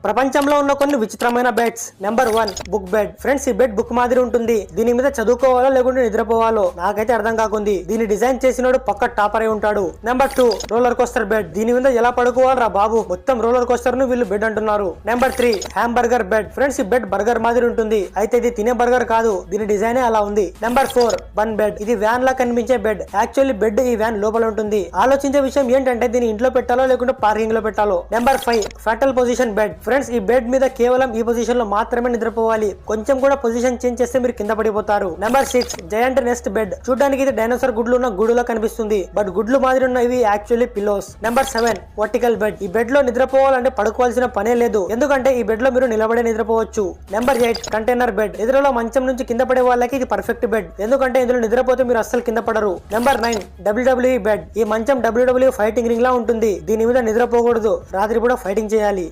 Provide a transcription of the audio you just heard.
ప్రపంచంలో ఉన్న కొన్ని విచిత్రమైన beds. Number 1 book bed. Friends, ఈ బెడ్ బుక్ మాదిరి ఉంటుంది. దీని మీద చదువుకోవాలో లేకుంటే నిద్రపోవాలో నాకైతే అర్థం కాకుంది. దీన్ని డిజైన్ చేసినోడు పక్క టాపర్ అయి ఉంటాడు. Number 2 roller coaster bed. దీని మీద ఎలా పడుకోవాలరా బాబు, మొత్తం రోలర్ కోస్టర్ ను వీళ్ళు బెడ్ అంటున్నారు. Number 3 hamburger bed. ఫ్రెండ్స్, ఈ బెడ్ బర్గర్ మాదిరి ఉంటుంది. అయితే ఇది తినే బర్గర్ కాదు, దీని డిజైనే అలా ఉంది. Number 4 bun bed. ఇది వ్యాన్ లా కనిపించే బెడ్. యాక్చువల్లీ బెడ్ ఈ వ్యాన్ లోపల ఉంటుంది. ఆలోచించే విషయం ఏంటంటే దీన్ని ఇంట్లో పెట్టాలో లేకుంటే పార్కింగ్ లో పెట్టాలో. Number 5 fetal position bed. Friends, ఈ బెడ్ మీద కేవలం ఈ పొజిషన్ లో మాత్రమే నిద్రపోవాలి. కొంచెం కూడా పొజిషన్ చేంజ్ చేస్తే మీరు కింద పడిపోతారు. Number 6 giant nest bed. చూడడానికి ఇది డైనోసార్ గుడ్లు ఉన్న గూడులా కనిపిస్తుంది, బట్ గుడ్లు మాదిరి ఉన్న ఇవి actually pillows. Number 7 vertical bed. ఈ బెడ్ లో నిద్రపోవాలంటే పడుకోవాల్సిన పనే లేదు, ఎందుకంటే ఈ బెడ్ లో మీరు నిలబడే నిద్రపోవచ్చు. Number 8 container bed. నిద్రలో మంచం నుంచి కింద పడే వాళ్ళకి ఇది పర్ఫెక్ట్ బెడ్, ఎందుకంటే ఇందులో నిద్రపోతే మీరు అస్సలు కింద పడరు. Number 9 WWE bed. ఈ మంచం WWE ఫైటింగ్ రింగ్ లా ఉంటుంది. దీని మీద నిద్రపోకూడదు, రాత్రి కూడా ఫైటింగ్ చేయాలి.